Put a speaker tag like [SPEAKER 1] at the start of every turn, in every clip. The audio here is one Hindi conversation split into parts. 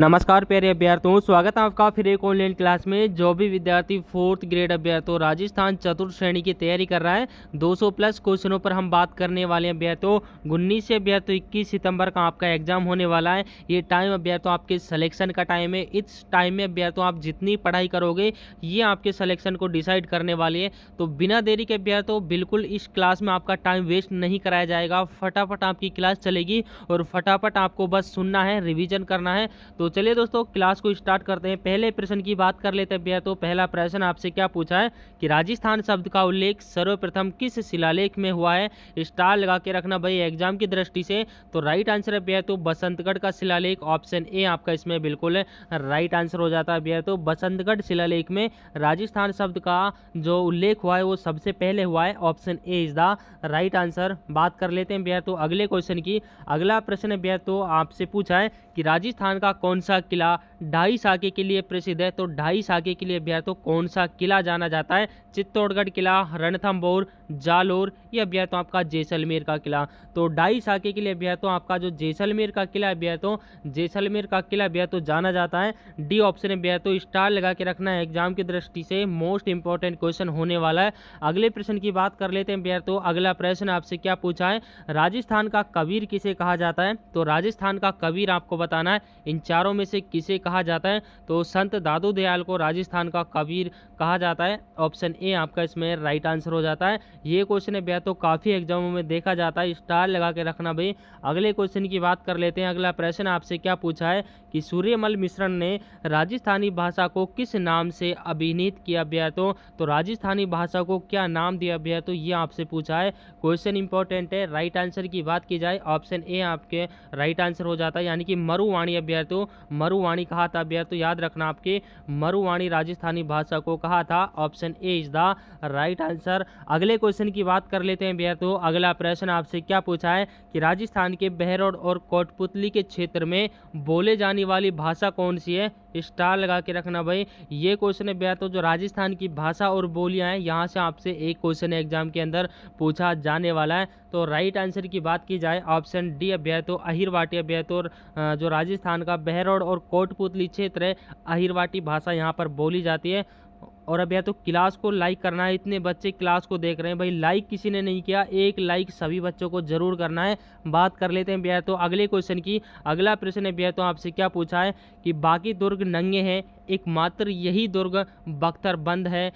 [SPEAKER 1] नमस्कार प्यारे अभ्यर्थियों, स्वागत है आपका फिर एक ऑनलाइन क्लास में। जो भी विद्यार्थी 4th ग्रेड अभ्यर्थियों राजस्थान चतुर्थ श्रेणी की तैयारी कर रहा है, 200 प्लस क्वेश्चनों पर हम बात करने वाले हैं अभ्यर्थियों। 19 से अभ्यर्थियों 21 सितंबर का आपका एग्जाम होने वाला है। ये टाइम अभ्यर्थियों आपके सिलेक्शन का टाइम है। इस टाइम में अभ्यर्थियों आप जितनी पढ़ाई करोगे ये आपके सिलेक्शन को डिसाइड करने वाली है। तो बिना देरी के अभ्यर्थियों बिल्कुल इस क्लास में आपका टाइम वेस्ट नहीं कराया जाएगा। फटाफट आपकी क्लास चलेगी और फटाफट आपको बस सुनना है, रिविजन करना है। तो चलिए दोस्तों क्लास को स्टार्ट करते हैं। पहले प्रश्न की बात कर लेते हैं। तो पहला प्रश्न आपसे क्या पूछा है कि राजस्थान शब्द का उल्लेख सर्वप्रथम किस शिलालेख में हुआ है। स्टार लगा के रखना भाई एग्जाम की दृष्टि से। तो राइट आंसर है तो बसंतगढ़ का शिलालेख, ऑप्शन ए आपका इसमें बिल्कुल राइट आंसर हो जाता है। तो बसंतगढ़ शिलालेख में राजस्थान शब्द का जो उल्लेख हुआ है वो सबसे पहले हुआ है। Option A is the right answer. बात कर लेते हैं तो अगले क्वेश्चन की। अगला प्रश्न तो आपसे पूछा है कि राजस्थान का कौन सा किला ढाई साके के लिए प्रसिद्ध है। तो ढाई साके के लिए तो कौन सा किला जाना जाता है। चित्तौड़गढ़ किला, रणथंभौर, जालोर या तो आपका जैसलमेर का किला। तो ढाई साके के लिए तो आपका जो जैसलमेर का किला है तो जैसलमेर का किला तो जाना जाता है। डी ऑप्शन है तो स्टार लगा के रखना है एग्जाम की दृष्टि से। मोस्ट इंपॉर्टेंट क्वेश्चन होने वाला है। अगले प्रश्न की बात कर लेते हैं तो अगला प्रश्न आपसे क्या पूछा है, राजस्थान का कबीर किसे कहा जाता है। तो राजस्थान का कबीर आपको बताना है इन चारों में से किसे कहा जाता है। तो संत दादू दयाल को राजस्थान का कबीर कहा जाता है। ऑप्शन ए आपका इसमें राइट आंसर हो जाता है। ये क्वेश्चन है तो काफी एग्जामों में देखा जाता है, स्टार लगा के रखना भाई। अगले क्वेश्चन की बात कर लेते हैं। अगला प्रश्न आपसे क्या पूछा है कि सूर्यमल मिश्रण ने राजस्थानी भाषा को किस नाम से अभिनीत किया तो राजस्थानी भाषा को क्या नाम दिया तो ये आपसे पूछा है। क्वेश्चन इंपॉर्टेंट है। राइट आंसर की बात की जाए ऑप्शन ए आपके राइट आंसर हो जाता है, यानी कि मरुवाणी अभ्यर्थी। मरुवाणी कहा था तो याद रखना आपके मरुवाणी राजस्थानी भाषा को कहा था। Option A is the right answer. अगले क्वेश्चन की बात कर लेते हैं तो अगला प्रश्न आपसे क्या पूछा है कि राजस्थान के बहरौड़ और कोटपुतली के क्षेत्र में बोले जाने वाली भाषा कौन सी है। स्टार लगा के रखना भाई। ये क्वेश्चन है तो जो राजस्थान की भाषा और बोलियां हैं यहाँ से आपसे एक क्वेश्चन एग्जाम के अंदर पूछा जाने वाला है। तो राइट आंसर की बात की जाए ऑप्शन डी तो अहिरवाटी अभ्यर्थी। जो राजस्थान का बहरौड़ और कोटपुतली क्षेत्र है अहिरवाटी भाषा यहाँ पर बोली जाती है। और अब तो क्लास को लाइक करना है। इतने बच्चे क्लास को देख रहे हैं भाई, लाइक किसी ने नहीं किया, एक लाइक सभी बच्चों को जरूर करना है। बात कर लेते हैं तो अगले क्वेश्चन की। अगला प्रश्न है तो आपसे क्या पूछा है कि बाकी दुर्ग नंगे हैं, एकमात्र यही दुर्ग बख्तरबंद है।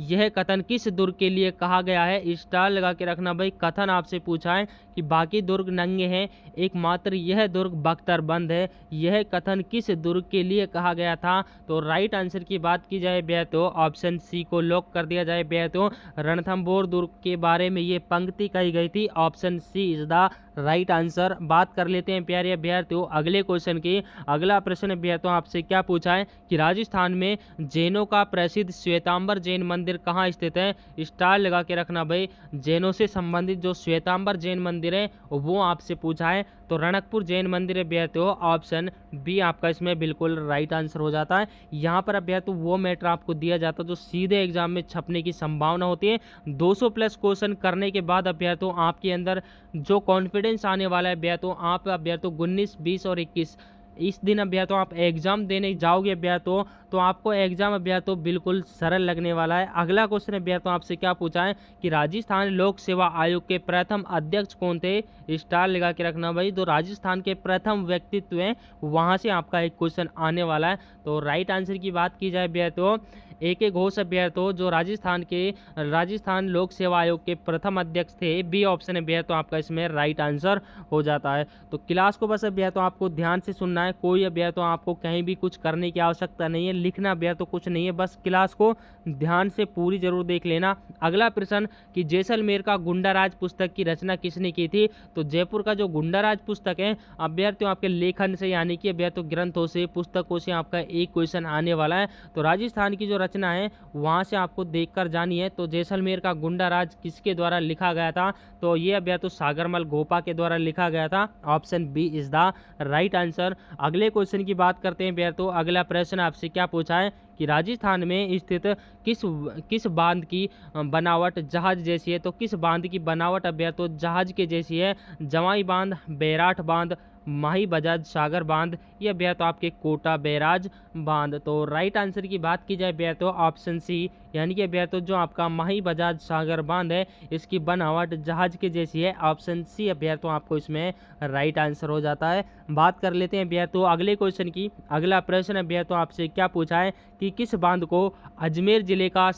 [SPEAKER 1] यह कथन किस दुर्ग के लिए कहा गया है। स्टार लगा के रखना भाई। कथन आपसे पूछा है कि बाकी दुर्ग नंगे हैं, एकमात्र यह दुर्ग बख्तरबंद है। यह कथन किस दुर्ग के लिए कहा गया था। तो राइट आंसर की बात की जाए तो ऑप्शन सी को लॉक कर दिया जाए तो रणथंभौर दुर्ग के बारे में ये पंक्ति कही गई थी। Option C is the right answer. बात कर लेते हैं प्यारे अभ्यर्थियों अगले क्वेश्चन की। अगला प्रश्न अभ्यर्थियों आपसे क्या पूछा है कि राजस्थान में जैनों का प्रसिद्ध श्वेतांबर जैन मंदिर कहाँ स्थित है। स्टार लगा के रखना भाई। जैनों से संबंधित जो श्वेतांबर जैन मंदिर है वो आपसे पूछा है। तो रणकपुर जैन मंदिर अभ्यर्थियों ऑप्शन बी आपका इसमें बिल्कुल राइट आंसर हो जाता है। यहाँ पर अभ्यर्थियों वो मैटर आपको दिया जाता है जो सीधे एग्जाम में छपने की संभावना होती है। 200 प्लस क्वेश्चन करने के बाद अभ्यर्थियों आपके अंदर जो कॉन्फिडेंस आने वाला है अभ्यर्थियों, आप अभ्यर्थियों 19, 20 और 21 इस दिन अभ्यर्थियों आप एग्जाम देने जाओगे अभ्यर्थियों तो आपको एग्जाम अभ्यर्थियों बिल्कुल सरल लगने वाला है। अगला क्वेश्चन अभ्यर्थियों आपसे क्या पूछा है कि राजस्थान लोक सेवा आयोग के प्रथम अध्यक्ष कौन थे। स्टार लगा के रखना भाई। तो राजस्थान के प्रथम व्यक्तित्व हैं वहां से आपका एक क्वेश्चन आने वाला है। तो राइट आंसर की बात की जाए अभ्यर्थियों AK घोष अभ्यर्थियों जो राजस्थान लोक सेवा आयोग के प्रथम अध्यक्ष थे। बी ऑप्शन अभ्यर्थियों आपका इसमें राइट आंसर हो जाता है। तो क्लास को बस अभ्यर्थियों आपको ध्यान से सुनना है। कोई अभ्यर्थियों आपको कहीं भी कुछ करने की आवश्यकता नहीं है, लिखना अभ्यर्थियों कुछ नहीं है, बस क्लास को ध्यान से पूरी जरूर देख लेना। अगला प्रश्न कि जैसलमेर का गुंडाराज पुस्तक की रचना किसने की थी। तो जयपुर का जो गुंडाराज पुस्तक है अभ्यर्थियों आपके लेखन से यानी कि अभ्यर्थियों ग्रंथों से पुस्तकों से आपका एक क्वेश्चन आने वाला है। तो राजस्थान की जो रचना है वहां से आपको देखकर जानी है। तो जैसलमेर का गुंडाराज किसके द्वारा लिखा गया था। तो ये अभ्यर्थियों सागरमल गोपा के द्वारा लिखा गया था। Option B is the right answer. अगले क्वेश्चन की बात करते हैं अभ्यर्थियों अगला प्रश्न आपसे क्या पूछा है कि राजस्थान में स्थित किस बांध की बनावट जहाज जैसी है। तो किस बांध की बनावट अभ्यर्थियों जहाज के जैसी है। जवाई बांध, बैराठ बांध, माही बजाज सागर बांध या भैया तो आपके कोटा बैराज बांध। तो राइट आंसर की बात की जाए भैया तो ऑप्शन सी यानी कि भैया तो जो आपका माही बजाज सागर बांध है इसकी बनावट जहाज के जैसी है। ऑप्शन सी भैया तो आपको इसमें राइट आंसर हो जाता है। बात कर लेते हैं भैया तो अगले क्वेश्चन की। अगला प्रश्न है भैया तो आपसे क्या पूछा है कि किस बांध को अजमेर जिले का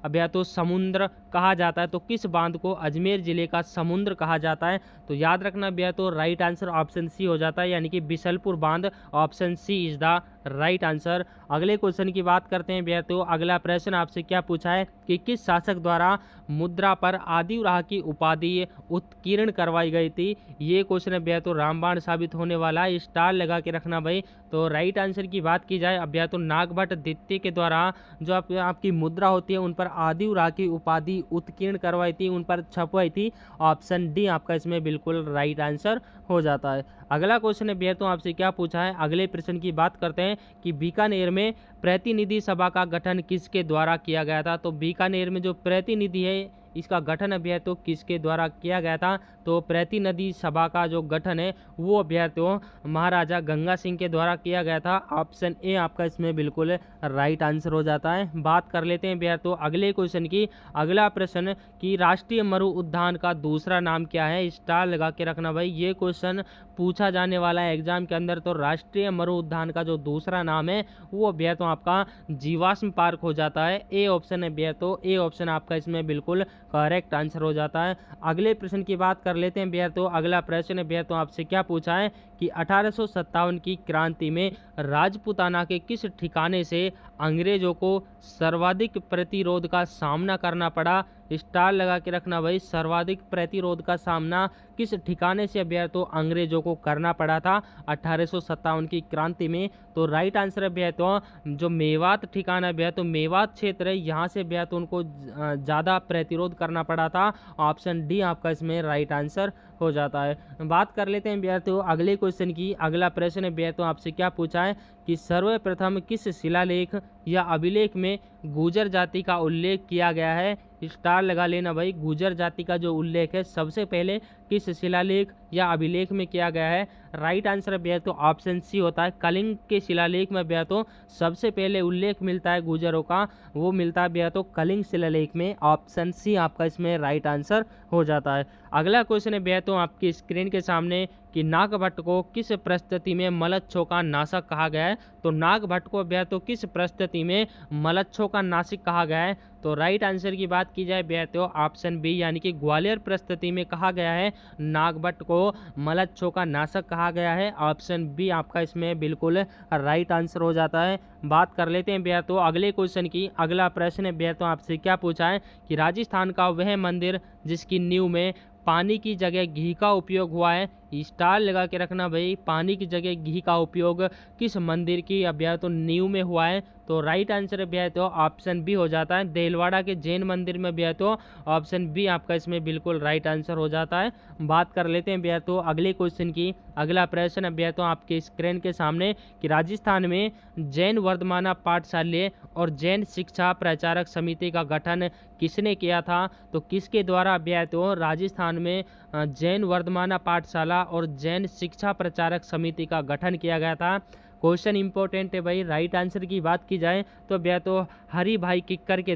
[SPEAKER 1] भैया तो समुद्र कहा जाता है। तो किस बांध को अजमेर जिले का समुद्र कहा जाता है। तो याद रखना भैया तो राइट आंसर ऑप्शन सी हो जाता है यानी कि बिशलपुर बांध। Option C is the right answer. अगले क्वेश्चन की बात करते हैं भैया तो अगला प्रश्न आपसे क्या पूछा है कि किस शासक द्वारा मुद्रा पर आदिवराह की उपाधि उत्कीर्ण करवाई गई थी। ये क्वेश्चन है भैया तो रामबाण साबित होने वाला है, स्टार लगा के रखना भाई। तो राइट आंसर की बात की जाए अब भैया तो नागभट्ट द्वितीय के द्वारा जो आपकी मुद्रा होती है उन पर आदिवराह की उपाधि उत्कीर्ण करवाई थी, उन पर छपवाई थी। ऑप्शन डी आपका इसमें बिल्कुल राइट आंसर हो जाता है। अगला क्वेश्चन है भैया तो आपसे क्या पूछा है। अगले प्रश्न की बात करते हैं कि बीकानेर में प्रतिनिधि सभा का गठन किसके द्वारा किया गया था। तो बीकानेर में जो प्रतिनिधि है इसका गठन अभ्या तो किसके द्वारा किया गया था। तो प्रतिनिधि सभा का जो गठन है वो अभ्या तो महाराजा गंगा सिंह के द्वारा किया गया था। ऑप्शन ए आपका इसमें बिल्कुल राइट आंसर हो जाता है। बात कर लेते हैं भैया तो अगले क्वेश्चन की। अगला प्रश्न कि राष्ट्रीय मरु उद्यान का दूसरा नाम क्या है। स्टार लगा के रखना भाई, ये क्वेश्चन पूछा जाने वाला है एग्जाम के अंदर। तो राष्ट्रीय मरु उद्यान का जो दूसरा नाम है वो भैया तो आपका जीवाश्म पार्क हो जाता है। ए ऑप्शन है भैया तो ए ऑप्शन आपका इसमें बिल्कुल करेक्ट आंसर हो जाता है। अगले प्रश्न की बात कर लेते हैं भैया तो अगला प्रश्न है भैया तो आपसे क्या पूछा है कि 1857 की क्रांति में राजपूताना के किस ठिकाने से अंग्रेजों को सर्वाधिक प्रतिरोध का सामना करना पड़ा। स्टार लगा के रखना भाई, सर्वाधिक प्रतिरोध का सामना किस ठिकाने से भैया तो अंग्रेजों को करना पड़ा था 1857 की क्रांति में। तो राइट आंसर है भैया तो जो मेवात ठिकाना भैया तो मेवात क्षेत्र है, यहाँ से भैया तो उनको ज़्यादा प्रतिरोध करना पड़ा था। ऑप्शन डी आपका इसमें राइट आंसर हो जाता है। बात कर लेते हैं भैया तो अगले क्वेश्चन की। अगला प्रश्न है भैया तो आपसे क्या पूछा है कि सर्वप्रथम किस शिलालेख या अभिलेख में गुर्जर जाति का उल्लेख किया गया है। स्टार लगा लेना भाई, गुर्जर जाति का जो उल्लेख है सबसे पहले किस शिलालेख या अभिलेख में किया गया है। राइट आंसर भैया तो ऑप्शन सी होता है कलिंग के शिलालेख में भैया तो सबसे पहले उल्लेख मिलता है गुर्जरों का, वो मिलता है भैया तो कलिंग शिलालेख में। ऑप्शन सी आपका इसमें राइट आंसर हो जाता है। अगला क्वेश्चन है भैया तो आपकी स्क्रीन के सामने कि नागभट्ट को किस परिस्थिति में मलच्छों का नाशक कहा गया है। तो नागभट्ट को भैया तो किस परिस्थिति में मलच्छों का नाशक कहा गया है। तो राइट आंसर की बात की जाए भैया तो ऑप्शन बी यानी कि ग्वालियर परिस्थिति में कहा गया है नागभट्ट को मलच्छों का नाशक कहा गया है। ऑप्शन बी आपका इसमें बिल्कुल राइट आंसर हो जाता है। बात कर लेते हैं भैया तो अगले क्वेश्चन की। अगला प्रश्न है भैया तो आपसे क्या पूछा है कि राजस्थान का वह मंदिर जिसकी नींव में पानी की जगह घी का उपयोग हुआ है। स्टार लगा के रखना भाई, पानी की जगह घी का उपयोग किस मंदिर की भैया तो नींव में हुआ है। तो राइट आंसर भैया तो ऑप्शन बी हो जाता है देलवाड़ा के जैन मंदिर में भैया तो ऑप्शन बी आपका इसमें बिल्कुल राइट आंसर हो जाता है। बात कर लेते हैं भैया तो अगले क्वेश्चन की। अगला प्रश्न है भैया तो आपके स्क्रीन के सामने कि राजस्थान में जैन वर्धमाना पाठशाला और जैन शिक्षा प्रचारक समिति का गठन किसने किया था। तो किसके द्वारा भैया तो राजस्थान में जैन वर्धमाना पाठशाला और जैन शिक्षा प्रचारक समिति का गठन किया गया था। क्वेश्चन इंपॉर्टेंट है भाई। राइट आंसर की बात की जाए तो भैया तो हरि भाई किक्कर के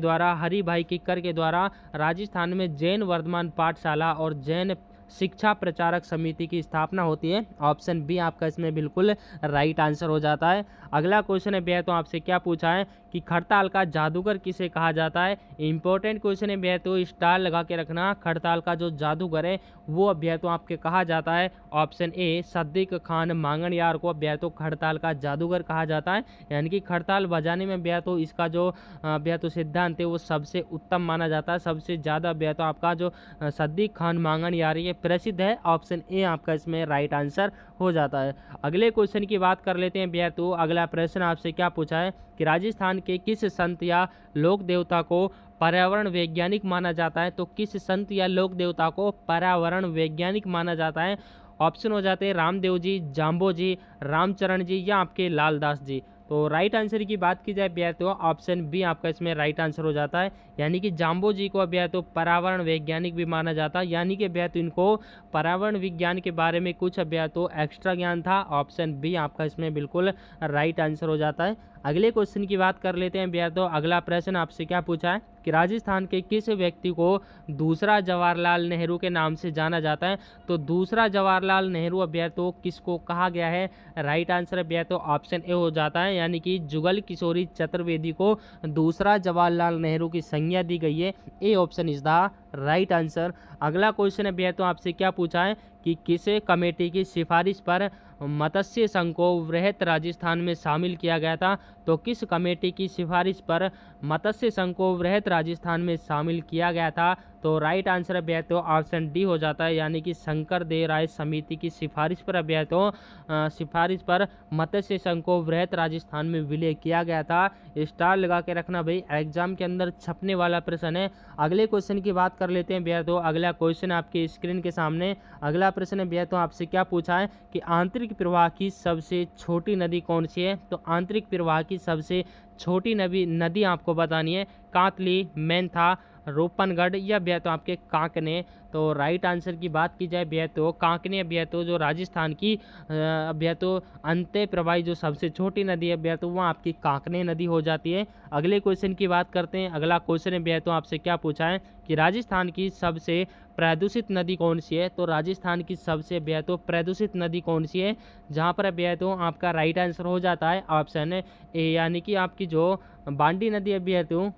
[SPEAKER 1] द्वारा राजस्थान में जैन वर्धमान पाठशाला और जैन शिक्षा प्रचारक समिति की स्थापना होती है। ऑप्शन बी आपका इसमें बिल्कुल राइट आंसर हो जाता है। अगला क्वेश्चन है भैया तो आपसे क्या पूछा है कि खड़ताल का जादूगर किसे कहा जाता है। इंपॉर्टेंट क्वेश्चन है भैया तो स्टार लगा के रखना, खड़ताल का जो जादूगर है वो भैया तो आपके कहा जाता है ऑप्शन ए सद्दीक खान मांगणयार को भैया तो खड़ताल का जादूगर कहा जाता है। यानी कि खड़ताल बजाने में भैया तो इसका जो भैया तो सिद्धांत है वो सबसे उत्तम माना जाता है, सबसे ज़्यादा भैया तो आपका जो सद्दीक खान मांगणयार ये प्रसिद्ध है। ऑप्शन ए आपका इसमें राइट आंसर हो जाता है। अगले क्वेश्चन की बात कर लेते हैं भैया तो अगला प्रश्न आपसे क्या पूछा है कि राजस्थान के किस संत या लोक देवता को पर्यावरण वैज्ञानिक माना जाता है। तो किस संत या लोक देवता को पर्यावरण वैज्ञानिक माना जाता है। ऑप्शन हो जाते हैं रामदेव जी, जाम्बो जी, रामचरण जी या आपके लालदास जी। तो तो राइट आंसर की बात की जाए अभ्यर्थियों, ऑप्शन बी आपका इसमें राइट आंसर हो जाता है। यानी कि जाम्बो जी को अभ्यर्थियों पर्यावरण वैज्ञानिक भी माना जाता है, यानी कि अभ्यर्थियों इनको पर्यावरण विज्ञान के बारे में कुछ अभ्यर्थियों एक्स्ट्रा ज्ञान था। ऑप्शन बी आपका इसमें बिल्कुल राइट आंसर हो जाता है। अगले क्वेश्चन की बात कर लेते हैं अभ्यर्थियों। अगला प्रश्न आपसे क्या पूछा है कि राजस्थान के किस व्यक्ति को दूसरा जवाहरलाल नेहरू के नाम से जाना जाता है। तो दूसरा जवाहरलाल नेहरू अभ्यर्थियों किसको कहा गया है? राइट आंसर अभ्यर्थियों ऑप्शन ए हो जाता है, यानी कि जुगल किशोरी चतुर्वेदी को दूसरा जवाहरलाल नेहरू की संज्ञा दी गई है। A option is the right answer. अगला क्वेश्चन अभ्यर्थियों आपसे क्या पूछा है कि किस कमेटी की सिफारिश पर मत्स्य संघ को वृहत राजस्थान में शामिल किया गया था। तो किस कमेटी की सिफारिश पर मत्स्य संघ को वृहत राजस्थान में शामिल किया गया था? तो राइट आंसर अभ्यर्थियों ऑप्शन डी हो जाता है, यानी कि शंकर देव राय समिति की सिफारिश पर अभ्यर्थियों सिफारिश पर मत्स्य संघ को वृहत राजस्थान में विलय किया गया था। स्टार लगा के रखना भाई, एग्जाम के अंदर छपने वाला प्रश्न है। अगले क्वेश्चन की बात कर लेते हैं अभ्यर्थियों। अगला क्वेश्चन आपके स्क्रीन के सामने। अगला प्रश्न अभ्यर्थियों आपसे क्या पूछा है कि आंतरिक प्रवाह की सबसे छोटी नदी कौन सी है? तो आंतरिक प्रवाह की सबसे छोटी नदी आपको बतानी है। कांतली, मेंथा, रोपनगढ़ या अभ्यर्थियों आपके कांकने। तो राइट आंसर की बात की जाए अभ्यर्थियों, कांकने अभ्यर्थियों जो राजस्थान की अभ्यर्थियों अंत्य प्रवाही जो सबसे छोटी नदी है अभ्यर्थियों वह आपकी कांकने नदी हो जाती है। अगले क्वेश्चन की बात करते हैं। अगला क्वेश्चन अभ्यर्थियों आपसे क्या पूछा है कि राजस्थान की सबसे प्रदूषित नदी कौन सी है? तो राजस्थान की सबसे अभ्यर्थियों प्रदूषित नदी कौन सी है? जहाँ पर अभ्यर्थियों आपका राइट आंसर हो जाता है ऑप्शन ए, यानी कि आपकी जो बांडी नदी अभ्यर्थियों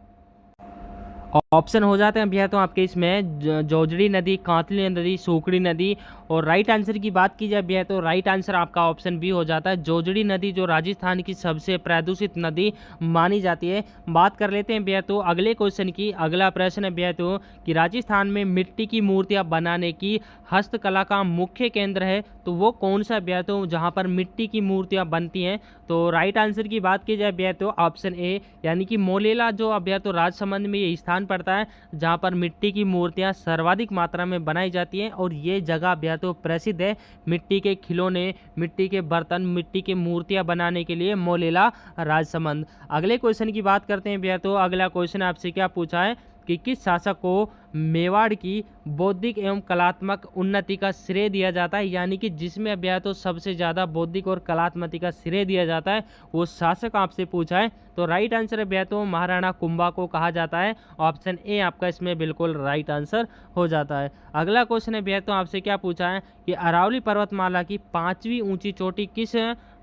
[SPEAKER 1] ऑप्शन हो जाते हैं अभ्यर्थियों आपके इसमें जोजड़ी नदी, कांतली नदी, सूखड़ी नदी। और राइट आंसर की बात की जाए अभ्यर्थियों, राइट आंसर आपका ऑप्शन बी हो जाता है, जोजड़ी नदी जो राजस्थान की सबसे प्रदूषित नदी मानी जाती है। बात कर लेते हैं अभ्यर्थियों अगले क्वेश्चन की। अगला प्रश्न अभ्यर्थियों कि राजस्थान में मिट्टी की मूर्तियां बनाने की हस्तकला का मुख्य केंद्र है, तो वो कौन सा अभ्यर्थियों जहाँ पर मिट्टी की मूर्तियां बनती हैं? तो राइट आंसर की बात की जाए अभ्यर्थियों ऑप्शन ए, यानी कि मोलेला जो अभ्यर्थियों राजसमंद में ये स्थान पड़ता है जहाँ पर मिट्टी की मूर्तियां सर्वाधिक मात्रा में बनाई जाती हैं। और ये जगह अभ्यर्थियों प्रसिद्ध है मिट्टी के खिलौने, मिट्टी के बर्तन, मिट्टी के मूर्तियां बनाने के लिए मोलेला राजसमंद। अगले क्वेश्चन की बात करते हैं अभ्यर्थियों। अगला क्वेश्चन आपसे क्या पूछा है कि किस शासक को मेवाड़ की बौद्धिक एवं कलात्मक उन्नति का श्रेय दिया जाता है? यानी कि जिसमें अभ्यर्थियों सबसे ज़्यादा बौद्धिक और कलात्मक का श्रेय दिया जाता है वो शासक आपसे पूछा है। तो राइट आंसर अभ्यर्थियों महाराणा कुंभा को कहा जाता है। ऑप्शन ए आपका इसमें बिल्कुल राइट आंसर हो जाता है। अगला क्वेश्चन अभ्यर्थियों आपसे क्या पूछा है कि अरावली पर्वतमाला की 5वीं ऊंची चोटी किस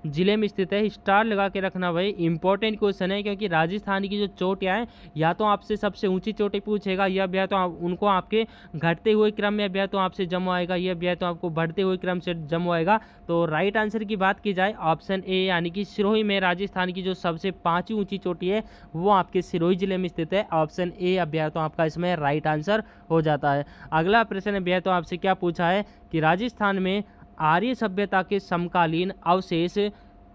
[SPEAKER 1] जिले में स्थित है? स्टार लगा के रखना भाई, इंपॉर्टेंट क्वेश्चन है, क्योंकि राजस्थान की जो चोटियां हैं या तो आपसे सबसे ऊंची चोटी पूछेगा या अभ्यर्थियों तो उनको आपके घटते हुए क्रम में अभ्यर्थियों आपसे जमा आएगा, ये अभ्यर्थियों आपको बढ़ते हुए क्रम से जमा आएगा। तो राइट आंसर की बात की जाए ऑप्शन ए, यानी कि सिरोही में राजस्थान की जो सबसे 5वीं ऊंची चोटी है वो आपके सिरोही जिले में स्थित है। ऑप्शन ए अभ्यर्थियों आपका इसमें राइट आंसर हो जाता है। अगला प्रश्न अभ्यर्थियों आपसे क्या पूछा है कि राजस्थान में आर्य सभ्यता के समकालीन अवशेष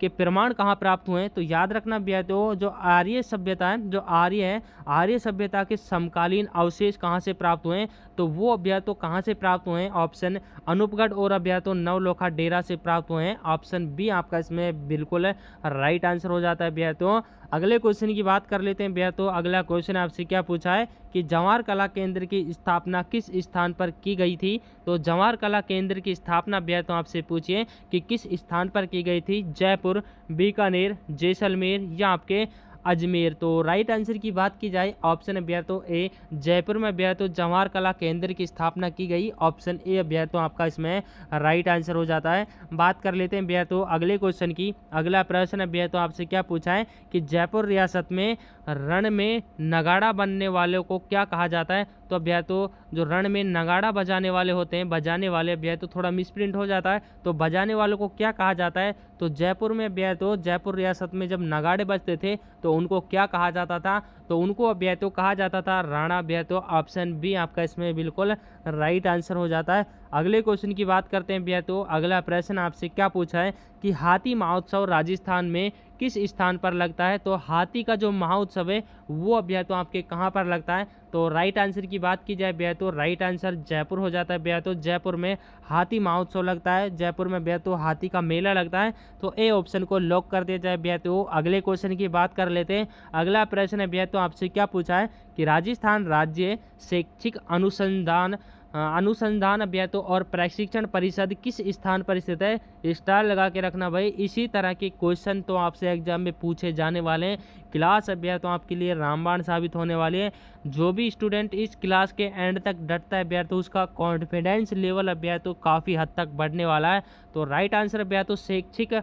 [SPEAKER 1] के प्रमाण कहाँ प्राप्त हुए हैं? तो याद रखना अभ्यर्थियों जो आर्य सभ्यता है, जो आर्य है, आर्य सभ्यता के समकालीन अवशेष कहाँ से प्राप्त हुए हैं? तो वो अभ्यर्थियों कहाँ से प्राप्त हुए हैं? ऑप्शन अनूपगढ़ और अभ्यर्थियों नवलोखा डेरा से प्राप्त हुए हैं। ऑप्शन बी आपका इसमें बिल्कुल राइट आंसर हो जाता है अभ्यर्थियों। अगले क्वेश्चन की बात कर लेते हैं अभ्यर्थियों। अगला क्वेश्चन आपसे क्या पूछा है कि जवाहर कला केंद्र की स्थापना किस स्थान पर की गई थी? तो जवाहर कला केंद्र की स्थापना अभ्यर्थियों आपसे पूछिए कि किस स्थान पर की गई थी? जयपुर, बीकानेर, जैसलमेर या आपके अजमेर। तो राइट आंसर की बात की जाए ऑप्शन अभ्यर्थियों ए, जयपुर में अभ्यर्थियों जवाहर कला केंद्र की स्थापना की गई। ऑप्शन ए अभ्यर्थियों आपका इसमें राइट आंसर हो जाता है। बात कर लेते हैं अभ्यर्थियों अगले क्वेश्चन की। अगला प्रश्न अभ्यर्थियों आपसे क्या पूछा है कि जयपुर रियासत में रण में नगाड़ा बनने वालों को क्या कहा जाता है? तो अभ्यर्थियों जो रण में नगाड़ा बजाने वाले होते हैं, बजाने वाले अभ्यर्थियों थोड़ा मिसप्रिंट हो जाता है, तो बजाने वालों को क्या कहा जाता है? तो जयपुर में अभ्यर्थियों जयपुर रियासत में जब नगाड़े बजते थे तो उनको क्या कहा जाता था? तो उनको अभ्यर्थियों कहा जाता था राणा अभ्यर्थियों। ऑप्शन बी आपका इसमें बिल्कुल राइट आंसर हो जाता है। अगले क्वेश्चन की बात करते हैं अभ्यर्थियों। अगला प्रश्न आपसे क्या पूछा है कि हाथी महोत्सव राजस्थान में किस स्थान पर लगता है। तो हाथी का जो महोत्सव है वो अभ्यर्थियों आपके कहाँ पर लगता है। तो राइट आंसर की बात की जाए अभ्यर्थियों, राइट आंसर जयपुर हो जाता है अभ्यर्थियों। जयपुर में हाथी महोत्सव लगता है, जयपुर में अभ्यर्थियों हाथी का मेला लगता है। तो ए ऑप्शन को लॉक कर दिया जाए अभ्यर्थियों। अगले क्वेश्चन की बात कर लेते हैं। अगला प्रश्न अभ्यर्थियों आपसे क्या पूछा है कि राजस्थान राज्य शैक्षिक अनुसंधान अभ्यर्थियों और प्रशिक्षण परिषद किस स्थान पर स्थित है। स्टार लगा के रखना भाई, इसी तरह के क्वेश्चन तो आपसे एग्जाम में पूछे जाने वाले हैं। क्लास अभ्यर्थियों आपके लिए रामबाण साबित होने वाली है। जो भी स्टूडेंट इस क्लास के एंड तक डटता है अभ्यर्थियों, उसका कॉन्फिडेंस लेवल अभ्यर्थियों काफ़ी हद तक बढ़ने वाला है। तो राइट आंसर अभ्यर्थियों शैक्षिक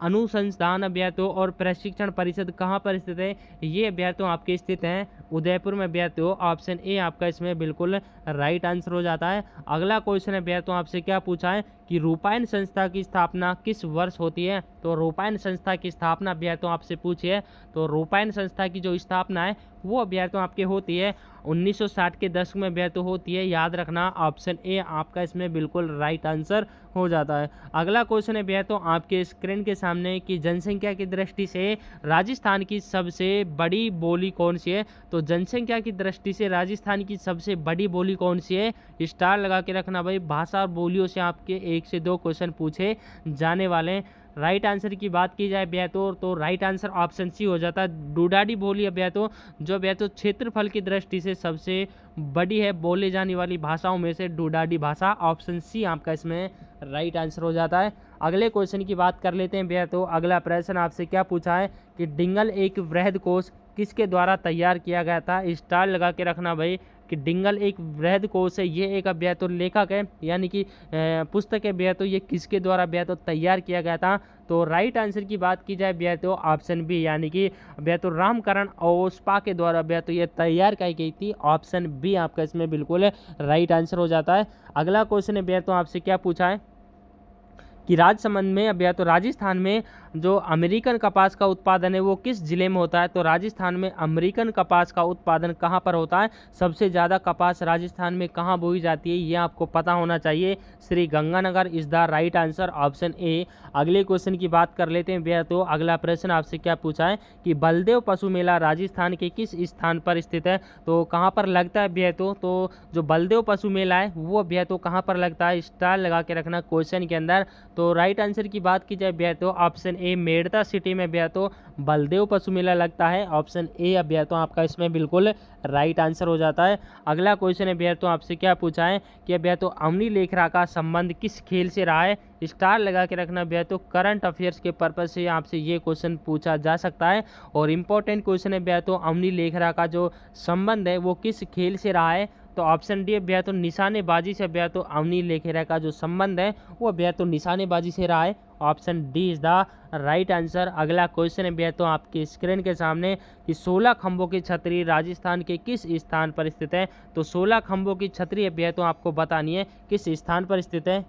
[SPEAKER 1] अनुसंधान अभ्यर्थियों और प्रशिक्षण परिषद कहाँ पर स्थित है। ये अभ्यर्थियों आपके स्थित हैं उदयपुर में अभ्यर्थियों। ऑप्शन ए आपका इसमें बिल्कुल राइट आंसर हो जाता है। अगला क्वेश्चन अभ्यर्थियों आपसे क्या पूछा है कि रूपायन संस्था की स्थापना किस वर्ष होती है। तो रूपायन संस्था की स्थापना अभ्यर्थियों आपसे पूछी है। तो रूपायन संस्था की जो स्थापना है वो अभ्यर्थियों आपके होती है 1960 के दशक में अभ्यर्थियों होती है। याद रखना ऑप्शन ए आपका इसमें बिल्कुल राइट आंसर हो जाता है। अगला क्वेश्चन अभ्यर्थियों आपके स्क्रीन के सामने कि जनसंख्या की दृष्टि से राजस्थान की सबसे बड़ी बोली कौन सी है। तो जनसंख्या की दृष्टि से राजस्थान की सबसे बड़ी बोली कौन सी है। स्टार लगा के रखना भाई, भाषा और बोलियों से आपके 1 से 2 क्वेश्चन पूछे जाने वाले हैं। राइट आंसर की बात की जाए अभ्यर्थियों तो राइट आंसर ऑप्शन सी हो जाता है डूडाडी बोली अभ्यर्थियों, जो अभ्यर्थियों क्षेत्रफल की दृष्टि से सबसे बड़ी है बोले जाने वाली भाषाओं में से डूडाडी भाषा। ऑप्शन सी आपका इसमें राइट आंसर हो जाता है। अगले क्वेश्चन की बात कर लेते हैं अभ्यर्थियों। अगला प्रश्न आपसे क्या पूछा है कि डिंगल एक वृहद कोश किसके द्वारा तैयार किया गया था। स्टार लगा के रखना भाई कि डिंगल एक वृहद कोश है। ये एक अभ्यर्थियों लेखक है, यानी कि पुस्तक है अभ्यर्थियों, ये किसके द्वारा अभ्यर्थियों तैयार किया गया था। तो राइट आंसर की बात की जाए अभ्यर्थियों ऑप्शन बी, यानी कि अभ्यर्थियों रामकरण ओस्पा के द्वारा अभ्यर्थियों ये तैयार की गई थी। ऑप्शन बी आपका इसमें बिल्कुल राइट आंसर हो जाता है। अगला क्वेश्चन अभ्यर्थियों आपसे क्या पूछा है कि राजसमंद में अभ्यर्थियों राजस्थान में जो अमेरिकन कपास का उत्पादन है वो किस जिले में होता है। तो राजस्थान में अमेरिकन कपास का उत्पादन कहाँ पर होता है। सबसे ज़्यादा कपास राजस्थान में कहाँ बोई जाती है, ये आपको पता होना चाहिए। Shri Ganganagar is the right answer, option A. अगले क्वेश्चन की बात कर लेते हैं अभ्यर्थियों। अगला प्रश्न आपसे क्या पूछा है कि बलदेव पशु मेला राजस्थान के किस स्थान पर स्थित है। तो कहाँ पर लगता है अभ्यर्थियों, तो जो बलदेव पशु मेला है वो अभ्यर्थियों कहाँ पर लगता है। स्टार लगा के रखना क्वेश्चन के अंदर। तो राइट आंसर की बात की जाए अभ्यर्थियों ऑप्शन ए मेड़ता सिटी में अभ्यर्थियों बलदेव पशु मेला लगता है। ऑप्शन ए अभ्यर्थियों आपका इसमें बिल्कुल राइट आंसर हो जाता है। अगला क्वेश्चन अभ्यर्थियों आपसे क्या पूछा है कि अभ्यर्थियों अवनी लेखरा का संबंध किस खेल से रहा है। स्टार लगा के रखना अभ्यर्थियों करंट अफेयर्स के पर्पज से आपसे ये क्वेश्चन पूछा जा सकता है और इम्पोर्टेंट क्वेश्चन है अभ्यर्थियों अवनी लेखरा का जो संबंध है वो किस खेल से रहा है। तो ऑप्शन डी अभ्यर्थियों निशानेबाजी से अभ्यर्थियों अवनी लेखरा का जो संबंध है वो अभ्यर्थियों निशानेबाजी से रहा है। Option D is the right answer. अगला क्वेश्चन अभ्यर्थियों आपके स्क्रीन के सामने कि 16 खंभों की छतरी राजस्थान के किस स्थान पर स्थित है। तो 16 खंभों की छतरी अभ्यर्थियों आपको बतानी है किस स्थान पर स्थित है।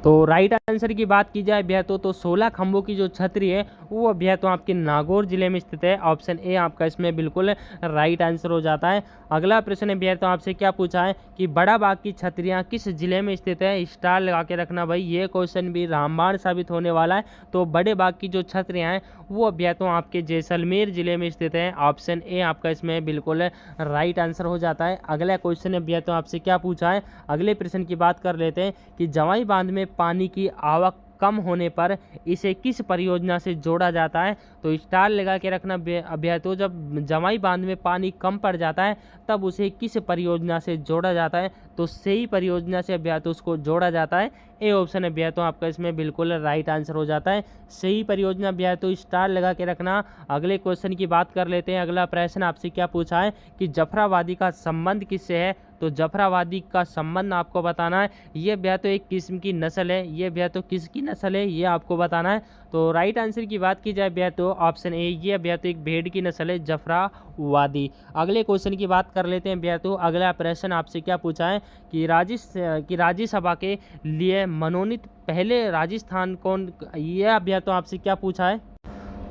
[SPEAKER 1] तो राइट आंसर की बात की जाए अभ्यर्थियों तो 16 खंभों की जो छतरी है वो अभ्यर्थियों आपके नागौर जिले में स्थित है। ऑप्शन ए आपका इसमें बिल्कुल राइट आंसर हो जाता है। अगला प्रश्न अभ्यर्थियों आपसे क्या पूछा है कि बड़ा बाग की छतरियां किस जिले में स्थित है। स्टार लगा के रखना भाई, ये क्वेश्चन भी रामबाण साबित होने वाला है। तो बड़े बाग की जो छतरियां हैं वो अभ्यर्थियों आपके जैसलमेर जिले में स्थित है। ऑप्शन ए आपका इसमें बिल्कुल राइट आंसर हो जाता है। अगला क्वेश्चन अभ्यर्थियों आपसे क्या पूछा है, अगले प्रश्न की बात कर लेते हैं कि जवाई बांध में पानी की आवक कम होने पर इसे किस परियोजना से जोड़ा जाता है। तो स्टार लगा के रखना अभ्यर्थियों जब जवाई बांध में पानी कम पड़ जाता है तब उसे किस परियोजना से जोड़ा जाता है। तो सही परियोजना से अभ्यर्थियों उसको जोड़ा जाता है। ए ऑप्शन अभ्यर्थियों आपका इसमें बिल्कुल राइट आंसर हो जाता है। सही परियोजना अभ्यर्थियों स्टार लगा के रखना। अगले क्वेश्चन की बात कर लेते हैं। अगला प्रश्न आपसे क्या पूछा है कि जफराबादी का संबंध किससे है। तो जफराबादी का संबंध आपको बताना है। ये अभ्यर्थियों एक किस्म की नस्ल है, ये अभ्यर्थियों किसकी नस्ल है ये आपको बताना है। तो राइट आंसर की बात की जाए अभ्यर्थियों ऑप्शन ए, ये अभ्यर्थियों एक भेड़ की नस्ल है जफराबादी। अगले क्वेश्चन की बात कर लेते हैं अभ्यर्थियों। अगला प्रश्न आपसे क्या पूछा है कि राज्यसभा के लिए मनोनीत पहले राजस्थान कौन, यह अभ्यर्थियों आपसे क्या पूछा है।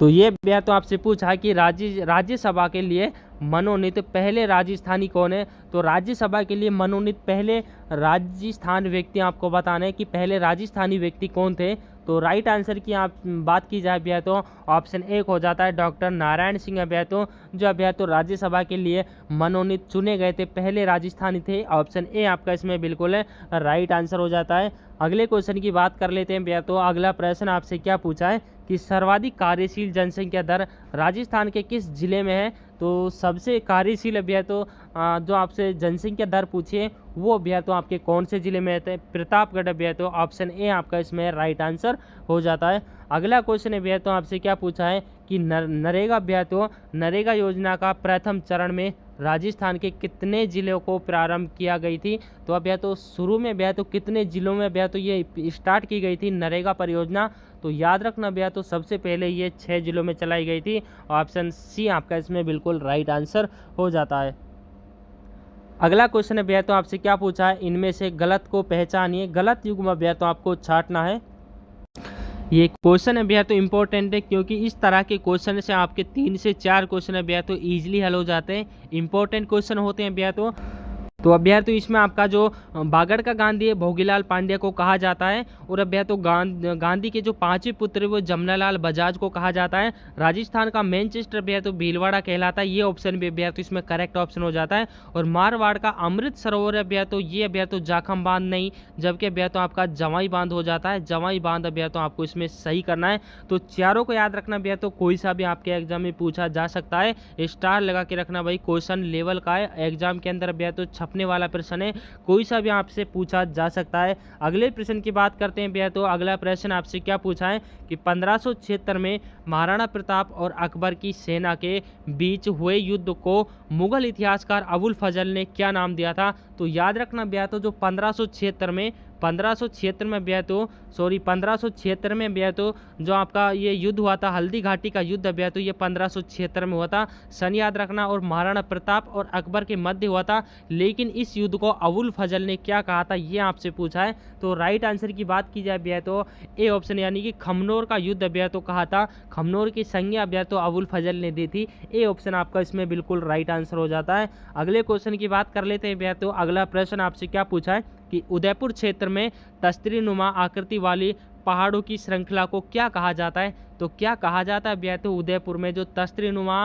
[SPEAKER 1] तो ये भैया तो आपसे पूछा कि राज्यसभा के लिए मनोनीत पहले राजस्थानी कौन है। तो राज्यसभा के लिए मनोनीत पहले राजस्थान व्यक्ति आपको बताना है कि पहले राजस्थानी व्यक्ति कौन थे। तो राइट आंसर की आप बात की जाए भैया तो ऑप्शन ए हो जाता है डॉक्टर नारायण सिंह भैया तो, जो भैया तो राज्यसभा के लिए मनोनीत चुने गए थे, पहले राजस्थानी थे। ऑप्शन ए आपका इसमें बिल्कुल है राइट आंसर हो जाता है। अगले क्वेश्चन की बात कर लेते हैं भैया तो अगला प्रश्न आपसे क्या पूछा है कि सर्वाधिक कार्यशील जनसंख्या दर राजस्थान के किस जिले में है। तो सबसे कार्यशील भैया तो जो आपसे जनसंख्या दर पूछिए वो भैया तो आपके कौन से जिले में है, प्रतापगढ़ भैया तो ऑप्शन ए आपका इसमें राइट आंसर हो जाता है। अगला क्वेश्चन है भैया तो आपसे क्या पूछा है कि नरेगा भैया तो नरेगा योजना का प्रथम चरण में राजस्थान के कितने जिलों को प्रारंभ किया गई थी। तो अब भैया तो शुरू में भैया तो कितने जिलों में भैया तो ये स्टार्ट की गई थी नरेगा परियोजना। तो याद रखना भैया तो सबसे पहले ये 6 जिलों में चलाई गई थी। ऑप्शन सी आपका इसमें बिल्कुल राइट आंसर हो जाता है। अगला क्वेश्चन है भैया तो आपसे क्या पूछा है इनमें से गलत को पहचानिए। गलत युग्म भैया तो आपको छांटना है। ये क्वेश्चन है भैया तो इम्पोर्टेंट है क्योंकि इस तरह के क्वेश्चन से आपके 3 से 4 क्वेश्चन है भैया तो ईजिली हल हो जाते हैं, इंपॉर्टेंट क्वेश्चन होते हैं भैया तो अब भैया तो इसमें आपका जो बागड़ का गांधी है भोगीलाल पांड्या को कहा जाता है। और अब भैया तो गांधी के जो 5वें पुत्र वो जमनालाल बजाज को कहा जाता है। राजस्थान का मैनचेस्टर भैया तो भीलवाड़ा कहलाता है, ये ऑप्शन भी भैया तो इसमें करेक्ट ऑप्शन हो जाता है। और मारवाड़ का अमृत सरोवर है भैया तो ये भैया तो जाखम बांध नहीं, जबकि भैया तो आपका जवाई बांध हो जाता है। जवाई बांध भैया तो आपको इसमें सही करना है। तो चारों को याद रखना भैया तो कोई सा भी आपके एग्जाम में पूछा जा सकता है, स्टार लगा के रखना भाई, क्वेश्चन लेवल का है एग्जाम के अंदर भैया तो छपने वाला प्रश्न है, कोई सा भी आपसे पूछा जा सकता है। अगले प्रश्न की बात करते हैं भैया तो अगला प्रश्न आपसे क्या पूछा है कि 1576 में महाराणा प्रताप और अकबर की सेना के बीच हुए युद्ध को मुगल इतिहासकार अबुल फजल ने क्या नाम दिया था। तो याद रखना भैया तो जो 1576 में भैया तो 1576 में भैया तो जो आपका ये युद्ध हुआ था हल्दी घाटी का युद्ध भैया तो ये 1576 में हुआ था, सन याद रखना। और महाराणा प्रताप और अकबर के मध्य हुआ था, लेकिन इस युद्ध को अबुल फजल ने क्या कहा था ये आपसे पूछा है। तो राइट आंसर की बात की जाए भैया तो ए ऑप्शन यानी कि खमनोर का युद्ध भैया तो कहा था, खमनोर की संज्ञा भैया तो अबुल फजल ने दी थी। ए ऑप्शन आपका इसमें बिल्कुल राइट आंसर हो जाता है। अगले क्वेश्चन की बात कर लेते हैं भैया तो अगला प्रश्न आपसे क्या पूछा है कि उदयपुर क्षेत्र में तस्तरीनुमा आकृति वाली पहाड़ों की श्रृंखला को क्या कहा जाता है। तो क्या कहा जाता है भैया तो उदयपुर में जो तस्तरीनुमा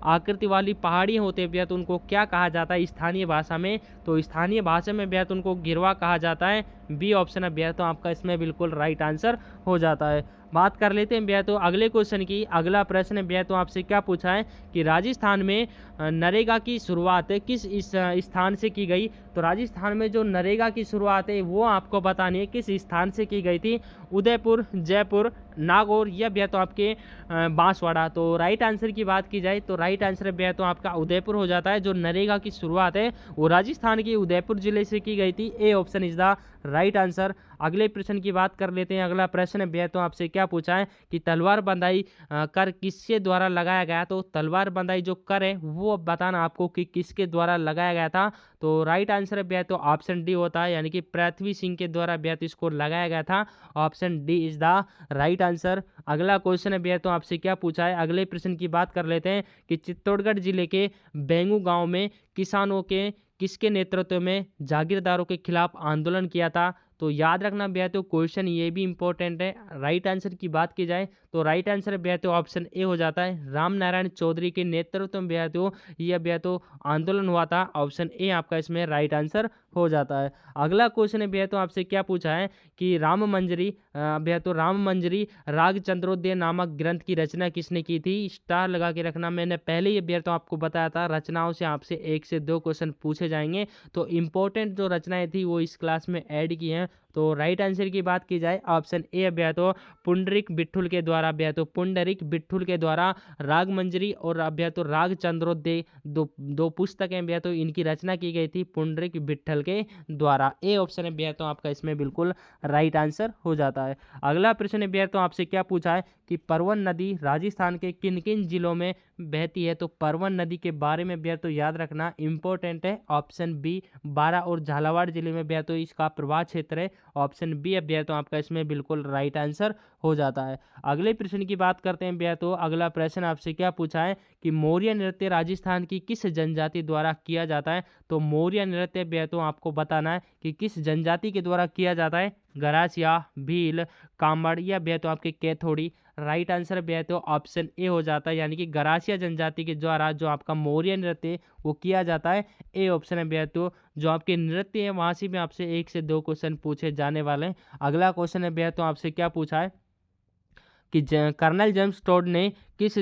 [SPEAKER 1] आकृति वाली पहाड़ी होते हैं भैया तो उनको क्या कहा जाता है स्थानीय भाषा में। तो स्थानीय भाषा में भैया तो उनको गिरवा कहा जाता है। बी ऑप्शन है भैया तो आपका इसमें बिल्कुल राइट आंसर हो जाता है। बात कर लेते हैं भैया तो अगले क्वेश्चन की। अगला प्रश्न भैया तो आपसे क्या पूछा है कि राजस्थान में नरेगा की शुरुआत किस इस स्थान से की गई। तो राजस्थान में जो नरेगा की शुरुआत है वो आपको बतानी है किस स्थान से की गई थी, उदयपुर, जयपुर, नागौर या भैया तो आपके बांसवाड़ा। तो राइट आंसर की बात की जाए तो राइट आंसर भैया तो आपका उदयपुर हो जाता है। जो नरेगा की शुरुआत है वो राजस्थान के उदयपुर जिले से की गई थी। A option is the right answer. अगले प्रश्न की बात कर लेते हैं। अगला प्रश्न भैया तो आपसे क्या पूछा है कि तलवार बंदाई कर किसके द्वारा लगाया गया। तो तलवार बंदाई जो कर है वो बताना आपको कि किसके द्वारा लगाया गया था। तो राइट आंसर भैया तो ऑप्शन डी होता है, यानी कि पृथ्वी सिंह के द्वारा भैया तो इसको लगाया गया था। Option D is the right answer. अगला क्वेश्चन है भैया तो आपसे क्या पूछा है। अगले प्रश्न की बात कर लेते हैं कि चित्तौड़गढ़ जिले के बेंगू गांव में किसानों के किसके नेतृत्व में जागीरदारों के खिलाफ आंदोलन किया था। तो याद रखना भैया तो क्वेश्चन ये भी इंपॉर्टेंट है। राइट आंसर की बात की जाए तो राइट आंसर भैया तो ऑप्शन ए हो जाता है, राम नारायण चौधरी के नेतृत्व में भैया तो यह भैया तो आंदोलन हुआ था। ऑप्शन ए आपका इसमें राइट आंसर हो जाता है। अगला क्वेश्चन है भैया तो आपसे क्या पूछा है कि राम मंजरी भैया तो राम मंजरी राग चंद्रोदय नामक ग्रंथ की रचना किसने की थी। स्टार लगा के रखना, मैंने पहले ये भैया तो आपको बताया था रचनाओं से आपसे 1 से 2 क्वेश्चन पूछे जाएंगे। तो इंपॉर्टेंट जो रचनाएं थी वो इस क्लास में ऐड की हैं। तो राइट आंसर की बात की जाए ऑप्शन ए भैया तो पुंडरिक बिट्ठुल के द्वारा भैया तो पुंडरिक बिट्ठुल के द्वारा राग मंजरी और भैया तो राग चंद्रोदय दो पुस्तकें भैया तो इनकी रचना की गई थी पुंडरिक बिट्ठल के द्वारा। ए ऑप्शन है भैया तो आपका इसमें बिल्कुल राइट आंसर हो जाता है। अगला प्रश्न है भैया तो आपसे क्या पूछा है कि परवन नदी राजस्थान के किन किन जिलों में बहती है। तो परवन नदी के बारे में भैया तो याद रखना इंपॉर्टेंट है। ऑप्शन बी 12 और झालावाड़ जिले में भैया तो इसका प्रवाह क्षेत्र है। ऑप्शन बी अभ्यर्थियों आपका इसमें बिल्कुल राइट आंसर हो जाता है। अगले प्रश्न की बात करते हैं अभ्यर्थियों। अगला प्रश्न आपसे क्या पूछा है कि मौर्य नृत्य राजस्थान की किस जनजाति द्वारा किया जाता है। तो मौर्य नृत्य अभ्यर्थियों आपको बताना है कि किस जनजाति के द्वारा किया जाता है। गरासिया, भील, कांबड़ या अभ्यर्थियों आपके कैथोड़ी। राइट आंसर अभ्यर्थियों ऑप्शन ए हो जाता है, यानी कि गरासिया जनजाति के द्वारा जो आपका मौर्य नृत्य वो किया जाता है। ए ऑप्शन अभ्यर्थियों। जो आपके नृत्य है वहां से भी आपसे 1 से 2 क्वेश्चन पूछे जाने वाले हैं। अगला क्वेश्चन अभ्यर्थियों आपसे क्या पूछा है कि कर्नल जेम्स टोड ने किस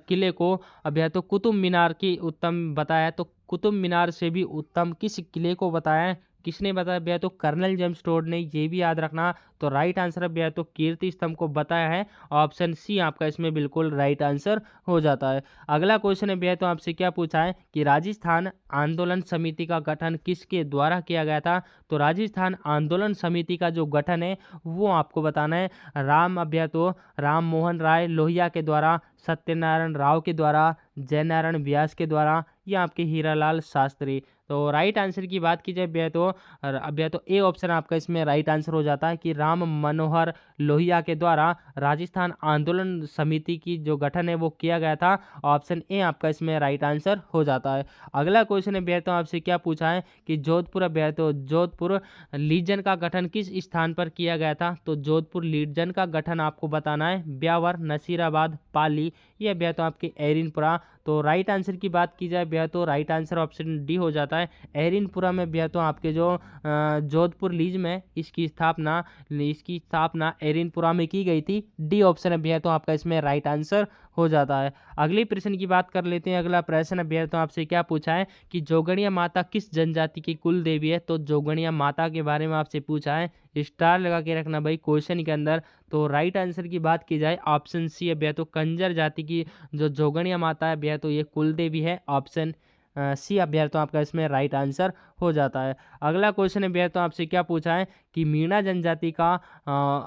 [SPEAKER 1] किले को अभ्यर्थियों कुतुब मीनार की उत्तम बताया। तो कुतुब मीनार से भी उत्तम किस किले को बताया है, किसने बताया भैया। तो कर्नल जेम्स टोड ने, ये भी याद रखना। तो राइट आंसर भैया तो कीर्ति स्तंभ को बताया है। ऑप्शन सी आपका इसमें बिल्कुल राइट आंसर हो जाता है। अगला क्वेश्चन है भैया तो आपसे क्या पूछा है कि राजस्थान आंदोलन समिति का गठन किसके द्वारा किया गया था। तो राजस्थान आंदोलन समिति का जो गठन है वो आपको बताना है राम अभ्या तो राम मोहन राय लोहिया के द्वारा, सत्यनारायण राव के द्वारा, जयनारायण व्यास के द्वारा या आपके हीरालाल शास्त्री। तो राइट आंसर की बात की जाए भैया तो ए ऑप्शन आपका इसमें राइट आंसर हो जाता है कि राम मनोहर लोहिया के द्वारा राजस्थान आंदोलन समिति की जो गठन है वो किया गया था। ऑप्शन ए आपका इसमें राइट आंसर हो जाता है। अगला क्वेश्चन है भैया तो आपसे क्या पूछा है कि जोधपुर भैया तो जोधपुर लीजन का गठन किस स्थान पर किया गया था। तो जोधपुर लीजन का गठन आपको बताना है ब्यावर, नसीराबाद, पाली या भैया तो आपके एरिनपुरा। तो राइट आंसर की बात की जाए भैया तो राइट आंसर ऑप्शन डी हो जाता है एरिनपुरा में भैया तो आपके जो जोधपुर लीज में इसकी स्थापना एरिनपुरा में की गई थी। डी ऑप्शन है भैया तो आपका इसमें राइट आंसर हो जाता है। अगले प्रश्न की बात कर लेते हैं। अगला प्रश्न भैया तो आपसे क्या पूछा है कि जोगणिया माता किस जनजाति की कुल देवी है। तो जोगणिया माता के बारे में आपसे पूछा है, स्टार लगा के रखना भाई क्वेश्चन के अंदर। तो राइट आंसर की बात की जाए ऑप्शन सी है भैया तो कंजर जाति की जो जोगणिया माता है भैया तो ये कुल देवी है। ऑप्शन सी अभ्यर्थी तो आपका इसमें राइट आंसर हो जाता है। अगला क्वेश्चन है भैया तो आपसे क्या पूछा है कि मीणा जनजाति का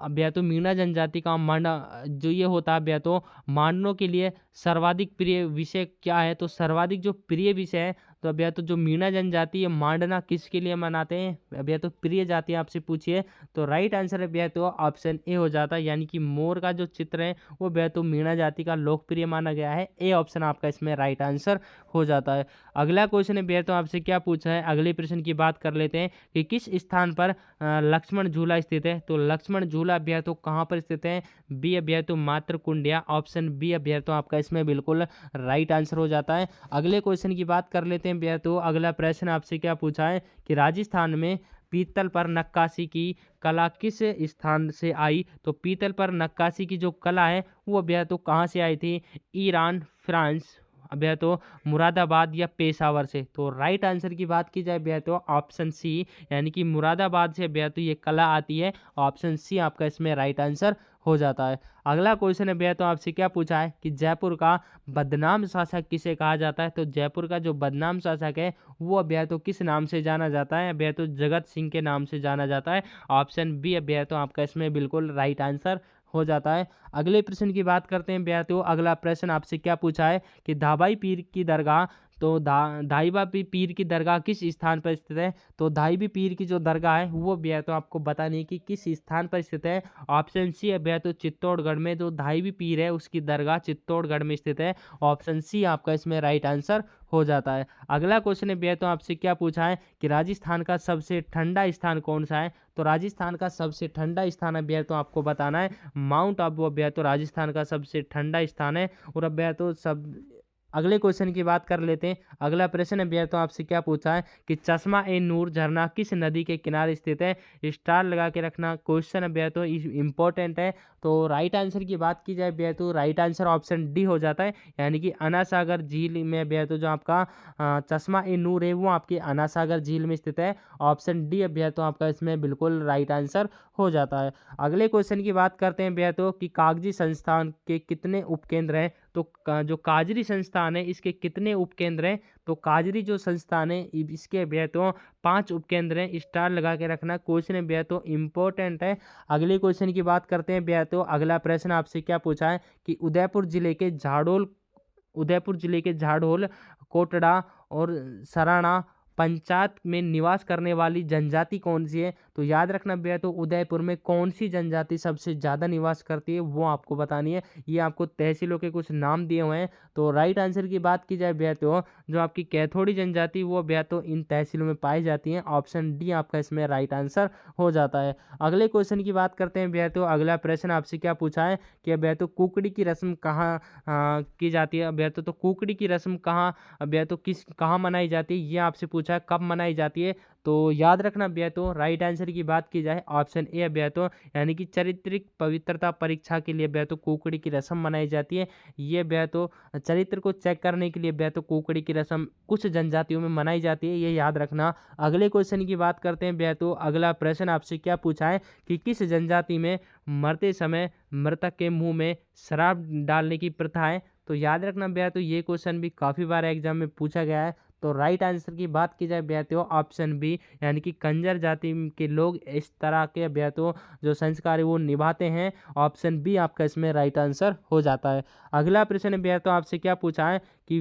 [SPEAKER 1] अभ्यर्थी मीणा जनजाति का जो ये होता है अभ्यर्थी मांडनों के लिए सर्वाधिक प्रिय विषय क्या है। तो सर्वाधिक जो प्रिय विषय है तो अभ्यर्थी जो मीणा जनजाति है मांडना किसके लिए मनाते हैं अभ्यर्थी प्रिय जाति आपसे पूछिए। तो राइट आंसर है अभ्यर्थी ऑप्शन ए हो जाता है, यानी कि मोर का जो चित्र है वो अभ्यर्थी मीणा जाति का लोकप्रिय माना गया है। ए ऑप्शन आपका इसमें राइट आंसर हो जाता है। अगला क्वेश्चन है भैया तो आपसे क्या पूछा है। अगले प्रश्न की बात कर लेते हैं कि किस स्थान पर लक्ष्मण झूला स्थित है। तो लक्ष्मण झूला भैया तो कहाँ पर स्थित है। बी भैया तो मात्र कुंडिया। ऑप्शन बी भैया तो आपका इसमें बिल्कुल राइट आंसर हो जाता है। अगले क्वेश्चन की बात कर लेते हैं भैया तो अगला प्रश्न आपसे क्या पूछा है कि राजस्थान में पीतल पर नक्काशी की कला किस स्थान से आई। तो पीतल पर नक्काशी की जो कला है वो भैया तो कहाँ से आई थी। ईरान, फ्रांस, भैया तो मुरादाबाद या पेशावर से। तो राइट आंसर की बात की जाए भैया तो ऑप्शन सी, यानी कि मुरादाबाद से भैया तो ये कला आती है। ऑप्शन सी आपका इसमें राइट आंसर हो जाता है। अगला क्वेश्चन है भैया तो आपसे क्या पूछा है कि जयपुर का बदनाम शासक किसे कहा जाता है। तो जयपुर का जो बदनाम शासक है वो भैया तो किस नाम से जाना जाता है। भैया तो जगत सिंह के नाम से जाना जाता है। ऑप्शन बी भैया तो आपका इसमें बिल्कुल राइट आंसर हो जाता है। अगले प्रश्न की बात करते हैं भैया तो अगला प्रश्न आपसे क्या पूछा है कि धाबाई पीर की दरगाह। तो धाईबा पीर की दरगाह किस स्थान पर स्थित है। तो धाईबी पीर की जो दरगाह है वो भैया तो आपको बतानी है कि किस स्थान पर स्थित है। ऑप्शन सी है भैया तो चित्तौड़गढ़ में जो धाईबी पीर है उसकी दरगाह चित्तौड़गढ़ में स्थित है। ऑप्शन सी आपका इसमें राइट आंसर हो जाता है। अगला क्वेश्चन है भैया तो आपसे क्या पूछा है कि राजस्थान का सबसे ठंडा स्थान कौन सा है। तो राजस्थान का सबसे ठंडा स्थान है भैया तो आपको बताना है माउंट आबू भैया तो राजस्थान का सबसे ठंडा स्थान है। और अब भैया तो सब अगले क्वेश्चन की बात कर लेते हैं। अगला प्रश्न है भैया तो आपसे क्या पूछा है कि चश्मा ए नूर झरना किस नदी के किनारे स्थित है। स्टार लगा के रखना क्वेश्चन है भैया तो इम्पोर्टेंट है। तो राइट आंसर की बात की जाए भैया तो राइट आंसर ऑप्शन डी हो जाता है, यानी कि अन्ना सागर झील में भैया तो जो आपका चश्मा ए नूर है वो आपकी अन्ना सागर झील में स्थित है। ऑप्शन डी भैया तो आपका इसमें बिल्कुल राइट आंसर हो जाता है। अगले क्वेश्चन की बात करते हैं भैया तो कि कागजी संस्थान के कितने उपकेंद्र हैं। तो जो काजरी संस्थान है इसके कितने उपकेंद्र हैं। तो काजरी जो संस्थान है इसके भैया तो 5 उपकेंद्र हैं। स्टार लगा के रखना क्वेश्चन है भैया तो इम्पोर्टेंट है। अगले क्वेश्चन की बात करते हैं भैया तो अगला प्रश्न आपसे क्या पूछा है कि उदयपुर जिले के झाड़ोल, कोटड़ा और सराणा पंचायत में निवास करने वाली जनजाति कौन सी है। तो याद रखना भैया तो उदयपुर में कौन सी जनजाति सबसे ज़्यादा निवास करती है वो आपको बतानी है। ये आपको तहसीलों के कुछ नाम दिए हुए हैं। तो राइट आंसर की बात की जाए भैया तो जो आपकी कैथोड़ी जनजाति वो भैया तो इन तहसीलों में पाई जाती हैं। ऑप्शन डी आपका इसमें राइट आंसर हो जाता है। अगले क्वेश्चन की बात करते हैं भैया तो अगला प्रश्न आपसे क्या पूछा है कि भैया तो कुकड़ी की रस्म कहाँ की जाती है। भैया तो कुकड़ी की रस्म कहाँ भैया तो कहाँ मनाई जाती है ये आपसे पूछा है, कब मनाई जाती है। तो याद रखना भैया तो राइट आंसर की बात की जाए ऑप्शन ए भैया तो यानी कि चारित्रिक पवित्रता परीक्षा के लिए भैया तो कुकड़ी की रस्म मनाई जाती है। ये भैया तो चरित्र को चेक करने के लिए भैया तो कुकड़ी की रस्म कुछ जनजातियों में मनाई जाती है, ये याद रखना। अगले क्वेश्चन की बात करते हैं भैया तो अगला प्रश्न आपसे क्या पूछा है कि किस जनजाति में मरते समय मृतक के मुंह में शराब डालने की प्रथा है। तो याद रखना भैया तो ये क्वेश्चन भी काफ़ी बार एग्जाम में पूछा गया है। तो राइट आंसर की बात की जाए भैया तो ऑप्शन बी यानी कि कंजर जाति के लोग इस तरह के भैया तो जो संस्कार है वो निभाते हैं। ऑप्शन बी आपका इसमें राइट आंसर हो जाता है। अगला प्रश्न भैया तो आपसे क्या पूछा है कि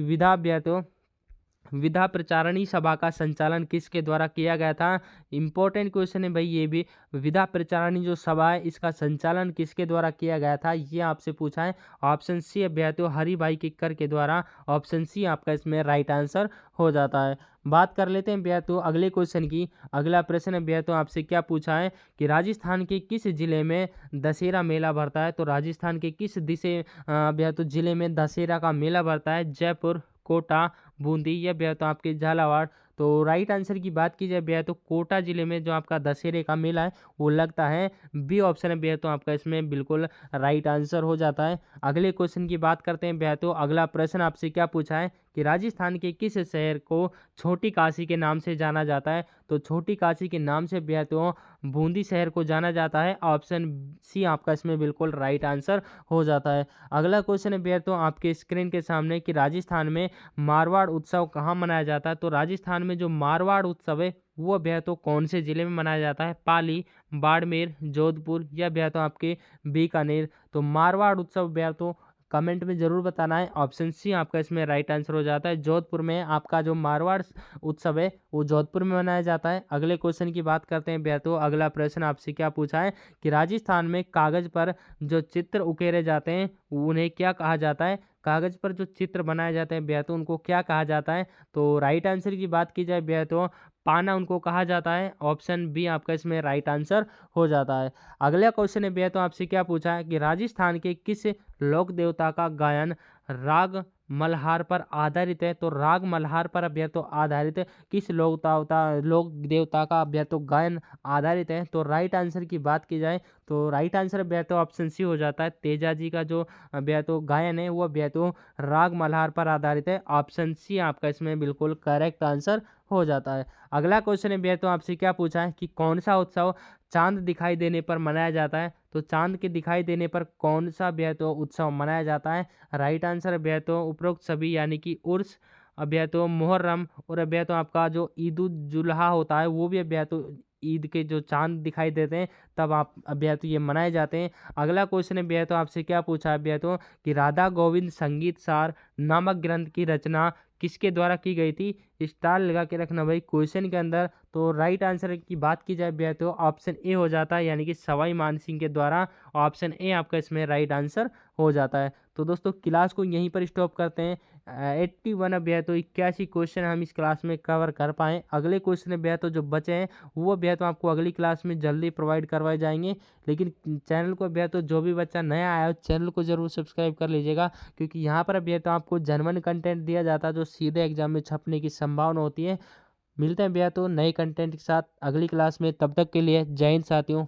[SPEAKER 1] विधा प्रचारणी सभा का संचालन किसके द्वारा किया गया था। इंपॉर्टेंट क्वेश्चन है भाई ये भी। विधा प्रचारणी जो सभा है इसका संचालन किसके द्वारा किया गया था ये आपसे पूछा है। ऑप्शन सी भैया तो हरि भाई किक्कर के द्वारा। ऑप्शन सी आपका इसमें राइट आंसर हो जाता है। बात कर लेते हैं भैया तो अगले क्वेश्चन की। अगला प्रश्न भैया तो आपसे क्या पूछा है कि राजस्थान के किस जिले में दशहरा मेला भरता है। तो राजस्थान के किस भैया तो जिले में दशहरा का मेला भरता है। जयपुर, कोटा, बूंदी या भैया तो आपके झालावाड़। तो राइट आंसर की बात की जाए भैया तो कोटा जिले में जो आपका दशहरे का मेला है वो लगता है। बी ऑप्शन है भैया तो आपका इसमें बिल्कुल राइट आंसर हो जाता है। अगले क्वेश्चन की बात करते हैं भैया तो अगला प्रश्न आपसे क्या पूछा है कि राजस्थान के किस शहर को छोटी काशी के नाम से जाना जाता है। तो छोटी काशी के नाम से भैया तो बूंदी शहर को जाना जाता है। ऑप्शन सी आपका इसमें बिल्कुल राइट आंसर हो जाता है। अगला क्वेश्चन है भैया तो आपके स्क्रीन के सामने कि राजस्थान में मारवाड़ उत्सव कहाँ मनाया जाता है। तो राजस्थान में जो मारवाड़ उत्सव है वो भैया तो कौन से ज़िले में मनाया जाता है। पाली, बाड़मेर, जोधपुर या भैया तो आपके बीकानेर। तो मारवाड़ उत्सव भैया तो कमेंट में ज़रूर बताना है। ऑप्शन सी आपका इसमें राइट आंसर हो जाता है। जोधपुर में आपका जो मारवाड़ उत्सव है वो जोधपुर में मनाया जाता है। अगले क्वेश्चन की बात करते हैं भैया तो अगला प्रश्न आपसे क्या पूछा है कि राजस्थान में कागज़ पर जो चित्र उकेरे जाते हैं उन्हें क्या कहा जाता है। कागज़ पर जो चित्र बनाए जाते हैं भैया तो उनको क्या कहा जाता है। तो राइट आंसर की बात की जाए भैया तो पाना उनको कहा जाता है। ऑप्शन बी आपका इसमें राइट आंसर हो जाता है। अगला क्वेश्चन है भैया तो आपसे क्या पूछा है कि राजस्थान के किस लोक देवता का गायन राग मल्हार पर आधारित है। तो राग मल्हार पर भैया तो आधारित है किस लोक देवता का भैया तो गायन आधारित है। तो राइट आंसर की बात की जाए तो राइट आंसर भैया तो ऑप्शन सी हो जाता है। तेजा जी का जो भैया तो गायन है वो भैया तो राग मल्हार पर आधारित है। ऑप्शन सी आपका इसमें बिल्कुल करेक्ट आंसर हो जाता है। अगला क्वेश्चन है भैया तो आपसे क्या पूछा है कि कौन सा उत्सव चांद दिखाई देने पर मनाया जाता है। तो चांद के दिखाई देने पर कौन सा भैया तो उत्सव मनाया जाता है। राइट आंसर भैया तो उपरोक्त सभी यानी कि उर्स भैया तो मुहर्रम और भैया तो आपका जो ईद उल जुल्हा होता है वो भी भैया तो ईद के जो चांद दिखाई देते हैं तब आप भैया तो ये मनाए जाते हैं। अगला क्वेश्चन है भैया तो आपसे क्या पूछा है भैया तो कि राधा गोविंद संगीत सार नामक ग्रंथ की रचना किसके द्वारा की गई थी। स्टार लगा के रखना भाई क्वेश्चन के अंदर। तो राइट आंसर की बात की जाए भैया तो ऑप्शन ए हो जाता है यानी कि सवाई मान सिंह के द्वारा। ऑप्शन ए आपका इसमें राइट आंसर हो जाता है। तो दोस्तों क्लास को यहीं पर स्टॉप करते हैं। 81 भैया तो 81 क्वेश्चन हम इस क्लास में कवर कर पाएँ। अगले क्वेश्चन भैया तो जो बचे हैं वो भैया तो आपको अगली क्लास में जल्दी प्रोवाइड करवाए जाएंगे। लेकिन चैनल को भैया तो जो भी बच्चा नया आया हो चैनल को ज़रूर सब्सक्राइब कर लीजिएगा क्योंकि यहाँ पर भैया तो आपको जेन्युइन कंटेंट दिया जाता है जो सीधे एग्जाम में छपने की संभावना होती है। मिलते हैं भैया तो नए कंटेंट के साथ अगली क्लास में। तब तक के लिए जय हिंद साथियों।